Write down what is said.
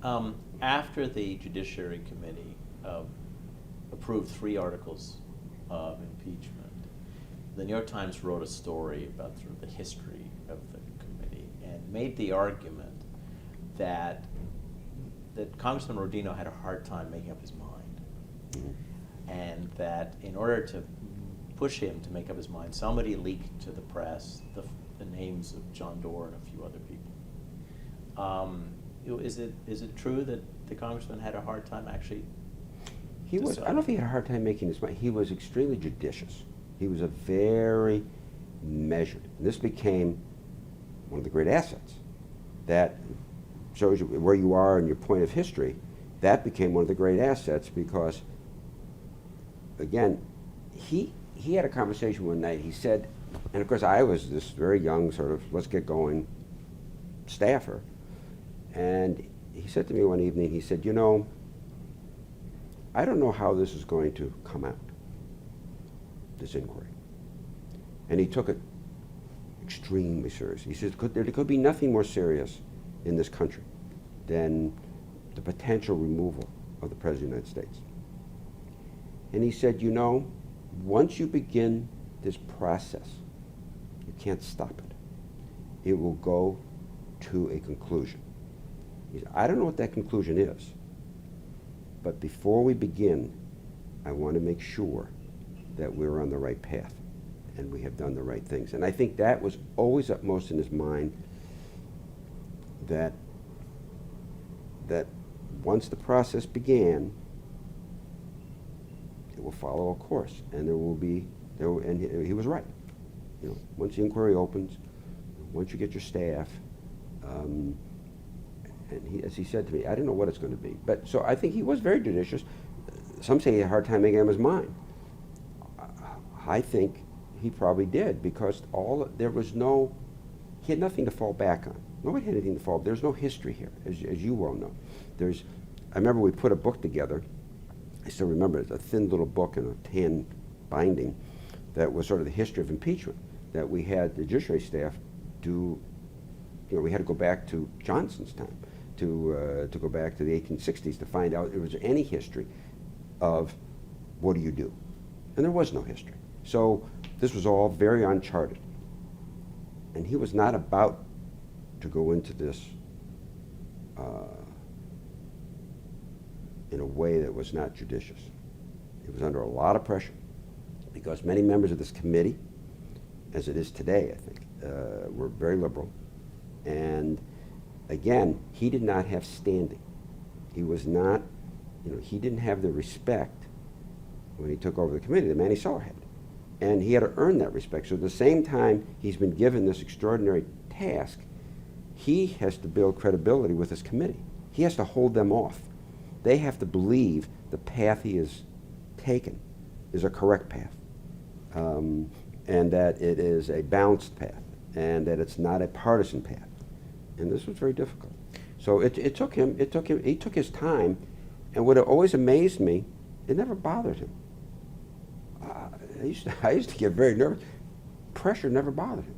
After the Judiciary Committee approved 3 articles of impeachment, the New York Times wrote a story about sort of the history of the committee and made the argument that Congressman Rodino had a hard time making up his mind, and that in order to push him to make up his mind, somebody leaked to the press the names of John Doerr and a few other people. Is it true that the congressman had a hard time actually? I don't know if he had a hard time making his mind. He was extremely judicious. He was a very measured. And this became one of the great assets that shows you where you are in your point of history. That became one of the great assets because, again, he had a conversation one night. He said, and of course I was this very young sort of let's get going staffer, and he said to me one evening, he said, you know, I don't know how this is going to come out, this inquiry. And he took it extremely serious. He said there could be nothing more serious in this country than the potential removal of the President of the United States. And he said, you know, once you begin this process, you can't stop it. It will go to a conclusion. He said, I don't know what that conclusion is, but before we begin, I want to make sure that we're on the right path and we have done the right things. And I think that was always upmost in his mind, that once the process began, it will follow a course, and and he was right. You know, once the inquiry opens, once you get your staff, and as he said to me, I don't know what it's going to be. But so I think he was very judicious. Some say he had a hard time making up his mind. I think he probably did, because he had nothing to fall back on. Nobody had anything to fall. There's no history here, as you well know. I remember we put a book together. I still remember it. It's a thin little book in a tan binding that was sort of the history of impeachment, that we had the judiciary staff do. You know, we had to go back to Johnson's time, to go back to the 1860s to find out if there was any history of what do you do. And there was no history. So this was all very uncharted. And he was not about to go into this in a way that was not judicious. He was under a lot of pressure because many members of this committee, as it is today, I think, were very liberal. And again, he did not have standing. He was not, he didn't have the respect when he took over the committee that Manny Suller had. And he had to earn that respect. So at the same time he's been given this extraordinary task, he has to build credibility with his committee. He has to hold them off. They have to believe the path he has taken is a correct path, and that it is a balanced path, and that it's not a partisan path. And this was very difficult. So he took his time, and what always amazed me, it never bothered him. I used to get very nervous. Pressure never bothered him.